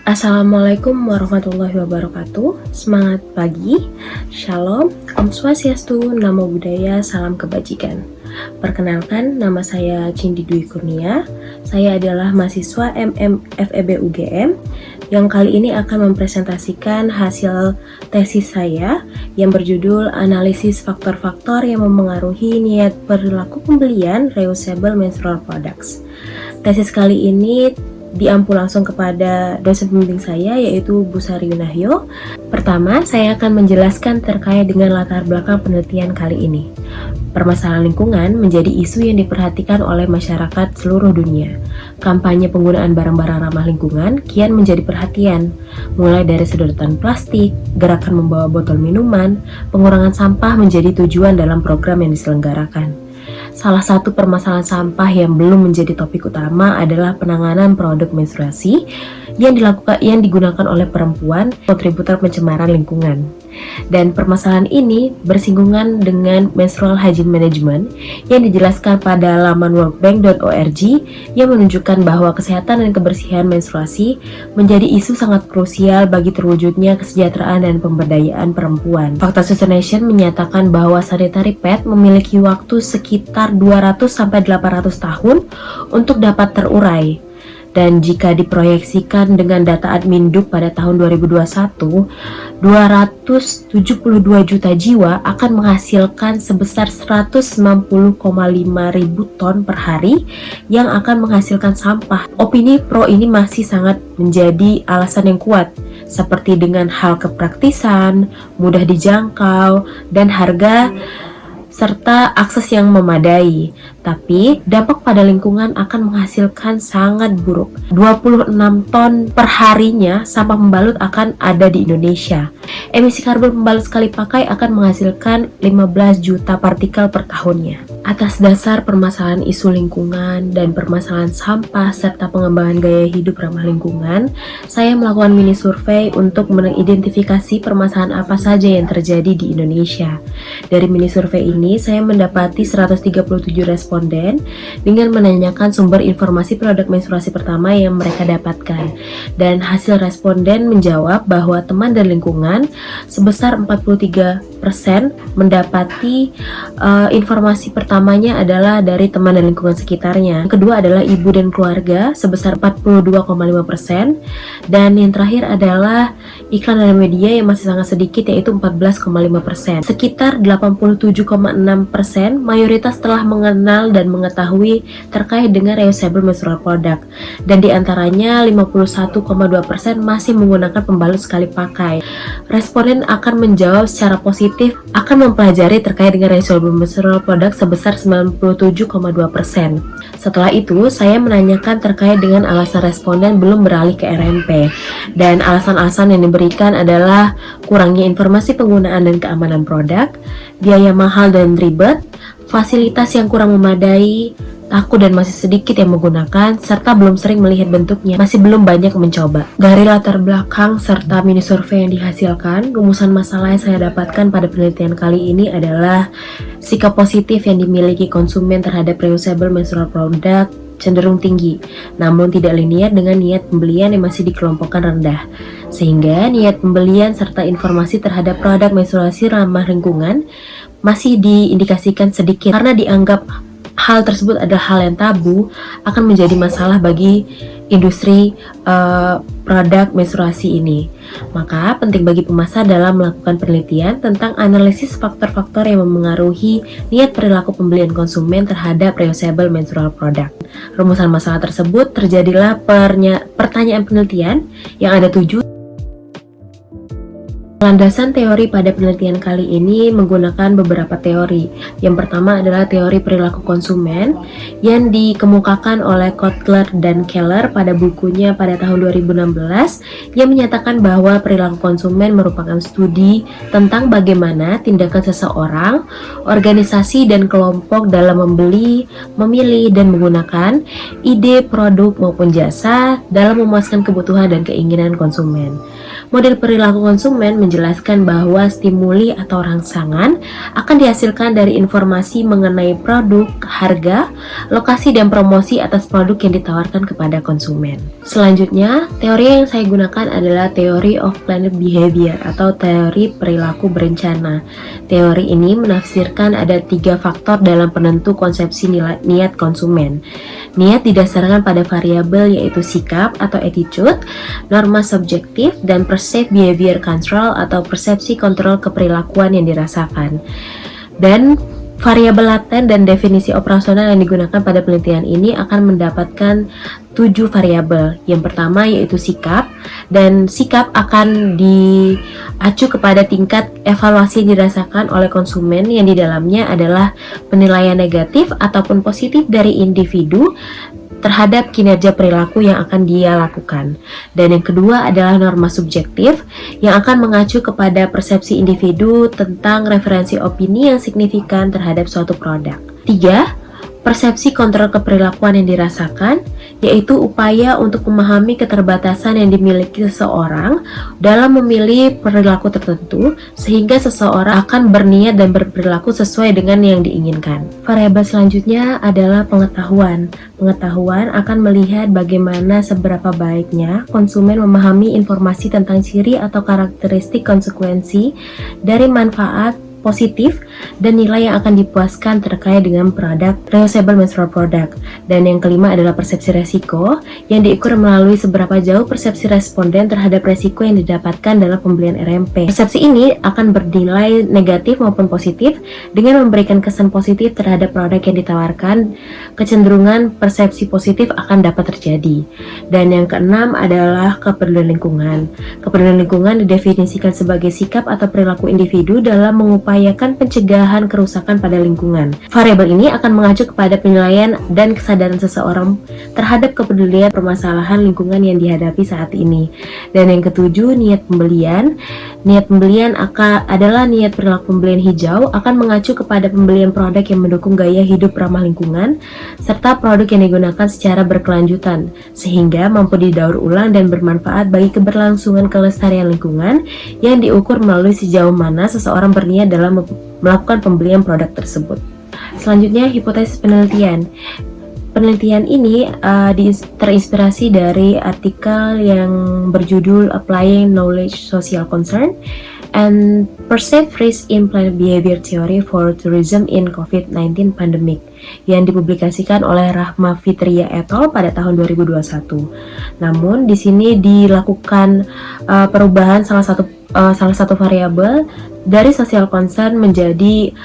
Assalamualaikum warahmatullahi wabarakatuh. Semangat pagi, Shalom, Om Swastiastu, Namo Buddhaya, Salam Kebajikan. Perkenalkan, nama saya Cindy Dwi Kurnia. Saya adalah mahasiswa FEB UGM yang kali ini akan mempresentasikan hasil tesis saya yang berjudul Analisis Faktor-Faktor yang Memengaruhi Niat Perilaku Pembelian Reusable Menstrual Products. Tesis kali ini diampu langsung kepada dosen pembimbing saya, yaitu Bu Sari Yunahyo. Pertama, saya akan menjelaskan terkait dengan latar belakang penelitian kali ini. Permasalahan lingkungan menjadi isu yang diperhatikan oleh masyarakat seluruh dunia. Kampanye penggunaan barang-barang ramah lingkungan kian menjadi perhatian, mulai dari sedotan plastik, gerakan membawa botol minuman, pengurangan sampah menjadi tujuan dalam program yang diselenggarakan. Salah satu permasalahan sampah yang belum menjadi topik utama adalah penanganan produk menstruasi yang digunakan oleh perempuan, kontributor pencemaran lingkungan. Dan permasalahan ini bersinggungan dengan menstrual hygiene management yang dijelaskan pada laman worldbank.org yang menunjukkan bahwa kesehatan dan kebersihan menstruasi menjadi isu sangat krusial bagi terwujudnya kesejahteraan dan pemberdayaan perempuan. Fakta Sustaination menyatakan bahwa sanitary pad memiliki waktu sekitar 200-800 tahun untuk dapat terurai. Dan jika diproyeksikan dengan data Adminduk pada tahun 2021, 272 juta jiwa akan menghasilkan sebesar 190,5 ribu ton per hari yang akan menghasilkan sampah. Opini pro ini masih sangat menjadi alasan yang kuat, seperti dengan hal kepraktisan, mudah dijangkau, dan harga serta akses yang memadai. Tapi dampak pada lingkungan akan menghasilkan sangat buruk. 26 ton per harinya sampah pembalut akan ada di Indonesia. Emisi karbon pembalut sekali pakai akan menghasilkan 15 juta partikel per tahunnya. Atas dasar permasalahan isu lingkungan dan permasalahan sampah serta pengembangan gaya hidup ramah lingkungan, saya melakukan mini survei untuk mengidentifikasi permasalahan apa saja yang terjadi di Indonesia. Dari mini survei ini, saya mendapati 137 responden dengan menanyakan sumber informasi produk menstruasi pertama yang mereka dapatkan. Dan hasil responden menjawab bahwa teman dan lingkungan sebesar 43% mendapati informasi pertamanya adalah dari teman dan lingkungan sekitarnya. Yang kedua adalah ibu dan keluarga sebesar 42,5%, dan yang terakhir adalah iklan dan media yang masih sangat sedikit, yaitu 14,5%. Sekitar 87,6% mayoritas telah mengenal dan mengetahui terkait dengan reusable menstrual product, dan diantaranya 51,2% masih menggunakan pembalut sekali pakai. Responden akan menjawab secara positif akan mempelajari terkait dengan reusable menstrual product sebesar 97,2%. Setelah itu, saya menanyakan terkait dengan alasan responden belum beralih ke RMP, dan alasan-alasan yang diberikan adalah kurangnya informasi penggunaan dan keamanan produk, biaya mahal dan ribet, fasilitas yang kurang memadai, takut dan masih sedikit yang menggunakan, serta belum sering melihat bentuknya, masih belum banyak mencoba. Dari latar belakang serta mini survei yang dihasilkan, rumusan masalah yang saya dapatkan pada penelitian kali ini adalah sikap positif yang dimiliki konsumen terhadap reusable menstrual product cenderung tinggi, namun tidak linear dengan niat pembelian yang masih dikelompokkan rendah. Sehingga niat pembelian serta informasi terhadap produk menstruasi ramah lingkungan masih diindikasikan sedikit karena dianggap hal tersebut adalah hal yang tabu, akan menjadi masalah bagi industri produk menstruasi ini. Maka penting bagi pemasar dalam melakukan penelitian tentang analisis faktor-faktor yang memengaruhi niat perilaku pembelian konsumen terhadap reusable menstrual product. Rumusan masalah tersebut terjadilah pertanyaan penelitian yang ada 7. Landasan teori pada penelitian kali ini menggunakan beberapa teori. Yang pertama adalah teori perilaku konsumen yang dikemukakan oleh Kotler dan Keller pada bukunya pada tahun 2016 yang menyatakan bahwa perilaku konsumen merupakan studi tentang bagaimana tindakan seseorang, organisasi, dan kelompok dalam membeli, memilih, dan menggunakan ide, produk, maupun jasa dalam memuaskan kebutuhan dan keinginan konsumen. Model perilaku konsumen menjelaskan bahwa stimuli atau rangsangan akan dihasilkan dari informasi mengenai produk, harga, lokasi, dan promosi atas produk yang ditawarkan kepada konsumen. Selanjutnya, teori yang saya gunakan adalah Theory of Planned Behavior atau teori perilaku berencana. Teori ini menafsirkan ada 3 faktor dalam penentu konsepsi niat konsumen. Niat didasarkan pada variabel yaitu sikap atau attitude, norma subjektif, dan perceived behavior control atau persepsi kontrol keperilakuan yang dirasakan. Dan variabel laten dan definisi operasional yang digunakan pada penelitian ini akan mendapatkan 7 variabel. Yang pertama yaitu sikap, dan sikap akan diacu kepada tingkat evaluasi yang dirasakan oleh konsumen yang di dalamnya adalah penilaian negatif ataupun positif dari individu terhadap kinerja perilaku yang akan dia lakukan. Dan yang kedua adalah norma subjektif yang akan mengacu kepada persepsi individu tentang referensi opini yang signifikan terhadap suatu produk. 3. Persepsi kontrol keperilakuan yang dirasakan, yaitu upaya untuk memahami keterbatasan yang dimiliki seseorang dalam memilih perilaku tertentu, sehingga seseorang akan berniat dan berperilaku sesuai dengan yang diinginkan. Variabel selanjutnya adalah pengetahuan. Pengetahuan akan melihat bagaimana seberapa baiknya konsumen memahami informasi tentang ciri atau karakteristik konsekuensi dari manfaat positif dan nilai yang akan dipuaskan terkait dengan produk reusable menstrual product. Dan yang kelima adalah persepsi resiko yang diukur melalui seberapa jauh persepsi responden terhadap resiko yang didapatkan dalam pembelian RMP. Persepsi ini akan bernilai negatif maupun positif. Dengan memberikan kesan positif terhadap produk yang ditawarkan, kecenderungan persepsi positif akan dapat terjadi. Dan yang keenam adalah kepedulian lingkungan. Kepedulian lingkungan didefinisikan sebagai sikap atau perilaku individu dalam mengupayakan pencegahan kerusakan pada lingkungan. Variabel ini akan mengacu kepada penilaian dan kesadaran seseorang terhadap kepedulian permasalahan lingkungan yang dihadapi saat ini. Dan yang ketujuh, niat pembelian. Niat pembelian adalah niat perilaku pembelian hijau akan mengacu kepada pembelian produk yang mendukung gaya hidup ramah lingkungan serta produk yang digunakan secara berkelanjutan sehingga mampu didaur ulang dan bermanfaat bagi keberlangsungan kelestarian lingkungan yang diukur melalui sejauh mana seseorang berniat dalam melakukan pembelian produk tersebut. Selanjutnya, hipotesis penelitian. Penelitian ini terinspirasi dari artikel yang berjudul Applying Knowledge Social Concern and Perceived Risk in Planned Behavior Theory for Tourism in COVID-19 Pandemic yang dipublikasikan oleh Rahma Fitria et al. Pada tahun 2021. Namun di sini dilakukan perubahan salah satu variabel dari social concern menjadi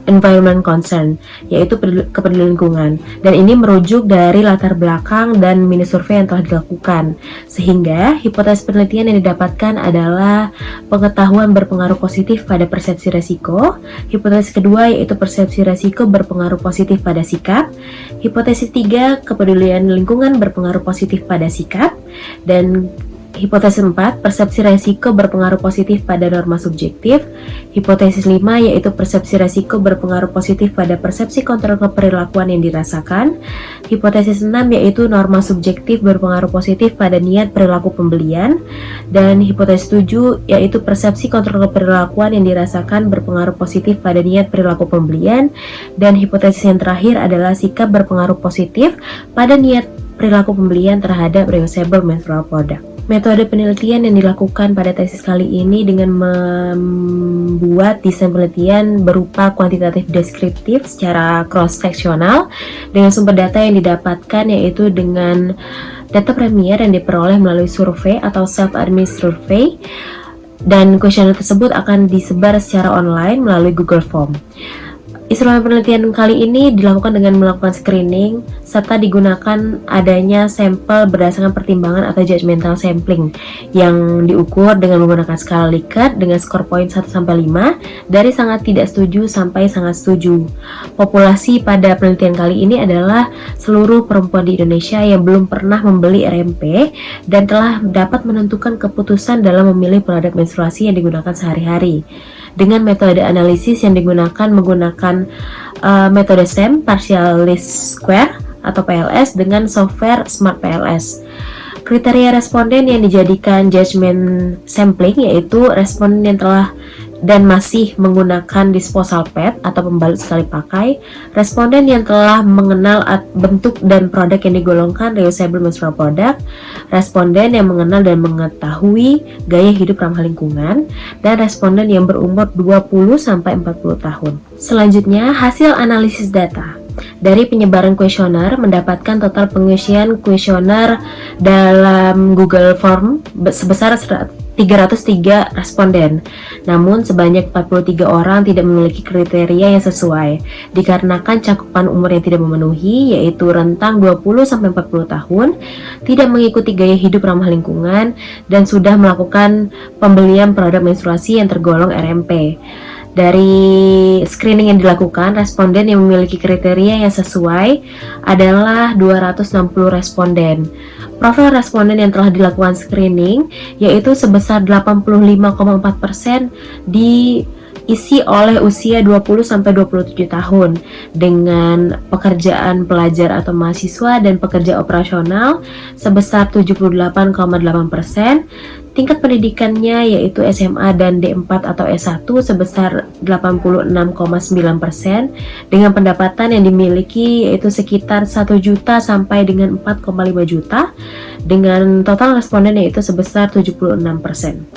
environment concern, yaitu kepedulian lingkungan. Dan ini merujuk dari latar belakang dan mini survei yang telah dilakukan. Sehingga hipotesis penelitian yang didapatkan adalah pengetahuan berpengaruh positif pada persepsi resiko. Hipotesis kedua yaitu persepsi resiko berpengaruh positif pada sikap. Hipotesis 3, kepedulian lingkungan berpengaruh positif pada sikap. Dan hipotesis 4, persepsi resiko berpengaruh positif pada norma subjektif. Hipotesis 5, yaitu persepsi resiko berpengaruh positif pada persepsi kontrol keperilakuan yang dirasakan. Hipotesis 6, yaitu norma subjektif berpengaruh positif pada niat perilaku pembelian. Dan hipotesis 7, yaitu persepsi kontrol keperilakuan yang dirasakan berpengaruh positif pada niat perilaku pembelian. Dan hipotesis yang terakhir adalah sikap berpengaruh positif pada niat perilaku pembelian terhadap reusable menstrual product. Metode penelitian yang dilakukan pada tesis kali ini dengan membuat desain penelitian berupa kuantitatif deskriptif secara cross-seksional dengan sumber data yang didapatkan yaitu dengan data premier yang diperoleh melalui survei atau self-administered survey, dan kuesioner tersebut akan disebar secara online melalui Google Form. Instrumen penelitian kali ini dilakukan dengan melakukan screening serta digunakan adanya sampel berdasarkan pertimbangan atau judgmental sampling yang diukur dengan menggunakan skala Likert dengan skor poin 1-5 dari sangat tidak setuju sampai sangat setuju. Populasi pada penelitian kali ini adalah seluruh perempuan di Indonesia yang belum pernah membeli RMP dan telah dapat menentukan keputusan dalam memilih produk menstruasi yang digunakan sehari-hari. Dengan metode analisis yang menggunakan metode SEM, Partial Least Square atau PLS dengan software Smart PLS. Kriteria responden yang dijadikan judgment sampling yaitu responden yang telah dan masih menggunakan disposal pad atau pembalut sekali pakai, responden yang telah mengenal bentuk dan produk yang digolongkan reusable menstrual product, responden yang mengenal dan mengetahui gaya hidup ramah lingkungan, dan responden yang berumur 20-40 tahun. Selanjutnya, hasil analisis data. Dari penyebaran kuesioner mendapatkan total pengisian kuesioner dalam Google Form sebesar 303 responden. Namun sebanyak 43 orang tidak memiliki kriteria yang sesuai dikarenakan cakupan umur yang tidak memenuhi, yaitu rentang 20-40 tahun, tidak mengikuti gaya hidup ramah lingkungan, dan sudah melakukan pembelian produk menstruasi yang tergolong RMP. Dari screening yang dilakukan, responden yang memiliki kriteria yang sesuai adalah 260 responden. Profil responden yang telah dilakukan screening yaitu sebesar 85,4% diisi oleh usia 20-27 tahun dengan pekerjaan pelajar atau mahasiswa dan pekerja operasional sebesar 78,8%. Tingkat pendidikannya yaitu SMA dan D4 atau S1 sebesar 86,9%, dengan pendapatan yang dimiliki yaitu sekitar 1 juta sampai dengan 4,5 juta, dengan total responden yaitu sebesar 76%.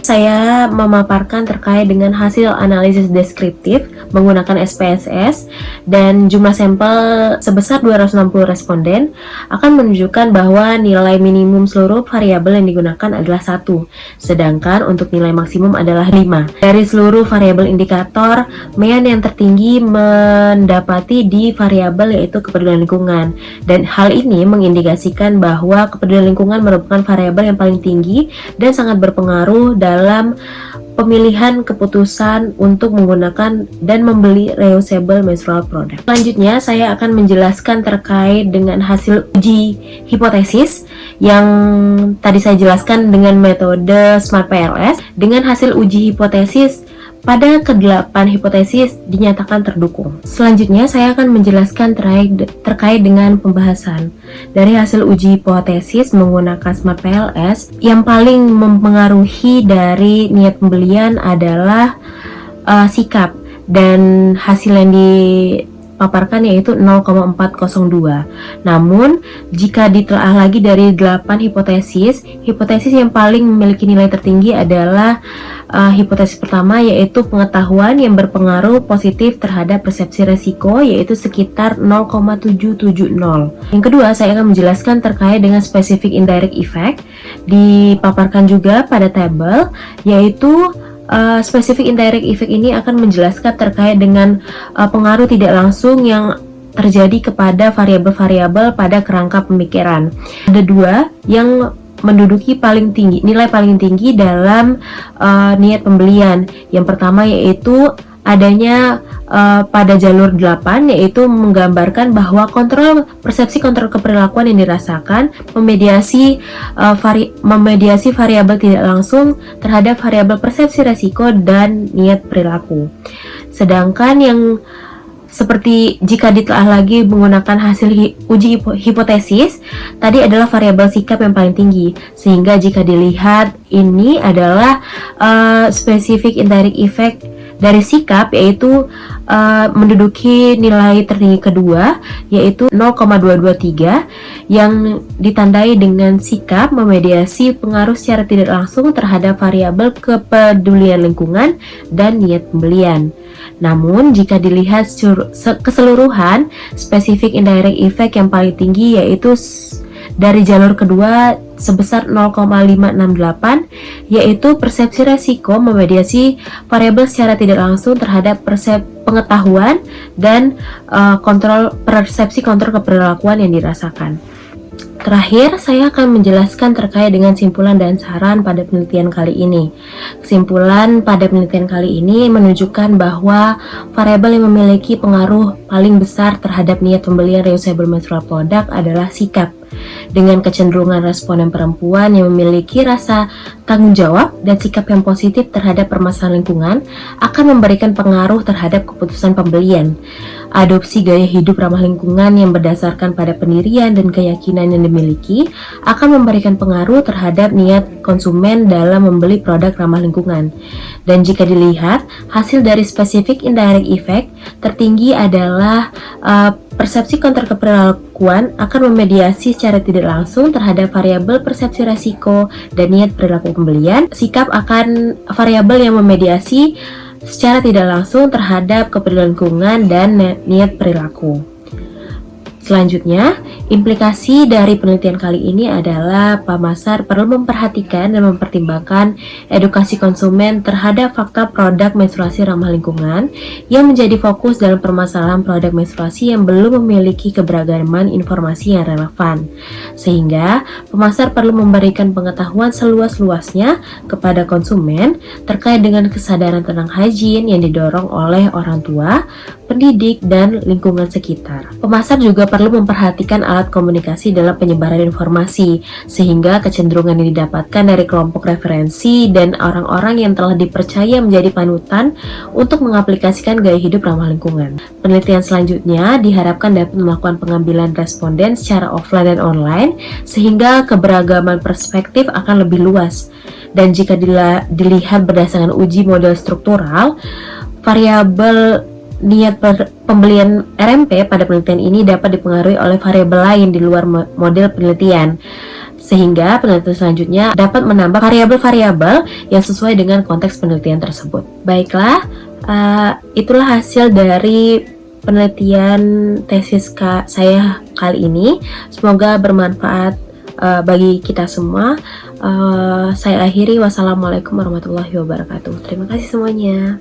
Saya memaparkan terkait dengan hasil analisis deskriptif menggunakan SPSS, dan jumlah sampel sebesar 260 responden akan menunjukkan bahwa nilai minimum seluruh variabel yang digunakan adalah 1. Sedangkan untuk nilai maksimum adalah 5. Dari seluruh variabel indikator, MEAN yang tertinggi mendapati di variabel yaitu kepedulian lingkungan, dan hal ini mengindikasikan bahwa kepedulian lingkungan merupakan variabel yang paling tinggi dan sangat berpengaruh dalam pemilihan keputusan untuk menggunakan dan membeli reusable menstrual product. Selanjutnya, saya akan menjelaskan terkait dengan hasil uji hipotesis yang tadi saya jelaskan dengan metode Smart PLS. Dengan hasil uji hipotesis, pada ke-8 hipotesis dinyatakan terdukung. Selanjutnya, saya akan menjelaskan terkait dengan pembahasan. Dari hasil uji hipotesis menggunakan Smart PLS, yang paling mempengaruhi dari niat pembelian adalah sikap, dan hasil yang dipaparkan yaitu 0,402. Namun, jika ditelaah lagi dari 8 hipotesis yang paling memiliki nilai tertinggi adalah hipotesis pertama, yaitu pengetahuan yang berpengaruh positif terhadap persepsi resiko, yaitu sekitar 0,770. Yang kedua, saya akan menjelaskan terkait dengan specific indirect effect, dipaparkan juga pada tabel, yaitu specific indirect effect ini akan menjelaskan terkait dengan pengaruh tidak langsung yang terjadi kepada variabel-variabel pada kerangka pemikiran. Ada 2 yang menduduki nilai paling tinggi dalam niat pembelian. Yang pertama yaitu adanya pada jalur 8, yaitu menggambarkan bahwa persepsi kontrol keperilakuan yang dirasakan memediasi variabel tidak langsung terhadap variabel persepsi resiko dan niat perilaku. Sedangkan yang seperti jika ditelaah lagi menggunakan hasil uji hipotesis, tadi adalah variabel sikap yang paling tinggi, sehingga jika dilihat ini adalah specific indirect effect dari sikap, yaitu menduduki nilai tertinggi kedua, yaitu 0,223, yang ditandai dengan sikap memediasi pengaruh secara tidak langsung terhadap variabel kepedulian lingkungan dan niat pembelian. Namun, jika dilihat keseluruhan, specific indirect effect yang paling tinggi yaitu dari jalur kedua sebesar 0,568, yaitu persepsi resiko memediasi variabel secara tidak langsung terhadap pengetahuan dan persepsi kontrol keperilakuan yang dirasakan. Terakhir, saya akan menjelaskan terkait dengan simpulan dan saran pada penelitian kali ini. Kesimpulan pada penelitian kali ini menunjukkan bahwa variabel yang memiliki pengaruh paling besar terhadap niat pembelian reusable menstrual product adalah sikap. Dengan kecenderungan responden perempuan yang memiliki rasa tanggung jawab dan sikap yang positif terhadap permasalahan lingkungan akan memberikan pengaruh terhadap keputusan pembelian. Adopsi gaya hidup ramah lingkungan yang berdasarkan pada pendirian dan keyakinan yang dimiliki akan memberikan pengaruh terhadap niat konsumen dalam membeli produk ramah lingkungan. Dan jika dilihat, hasil dari spesifik indirect effect tertinggi adalah persepsi kontra keperilakuan akan memediasi secara tidak langsung terhadap variabel persepsi resiko dan niat perilaku pembelian. Sikap akan variabel yang memediasi secara tidak langsung terhadap kepedulian lingkungan dan niat perilaku. Selanjutnya, implikasi dari penelitian kali ini adalah pemasar perlu memperhatikan dan mempertimbangkan edukasi konsumen terhadap fakta produk menstruasi ramah lingkungan yang menjadi fokus dalam permasalahan produk menstruasi yang belum memiliki keberagaman informasi yang relevan. Sehingga, pemasar perlu memberikan pengetahuan seluas-luasnya kepada konsumen terkait dengan kesadaran tentang hygiene yang didorong oleh orang tua, pendidik, dan lingkungan sekitar. Pemasar juga perlu memperhatikan alat komunikasi dalam penyebaran informasi, sehingga kecenderungan yang didapatkan dari kelompok referensi dan orang-orang yang telah dipercaya menjadi panutan untuk mengaplikasikan gaya hidup ramah lingkungan. Penelitian selanjutnya diharapkan dapat melakukan pengambilan responden secara offline dan online, sehingga keberagaman perspektif akan lebih luas. Dan jika dilihat berdasarkan uji model struktural, variabel niat pembelian RMP pada penelitian ini dapat dipengaruhi oleh variabel lain di luar model penelitian, sehingga penelitian selanjutnya dapat menambah variabel-variabel yang sesuai dengan konteks penelitian tersebut. Baiklah, itulah hasil dari penelitian tesis saya kali ini. Semoga bermanfaat bagi kita semua. Saya akhiri, wassalamualaikum warahmatullahi wabarakatuh. Terima kasih semuanya.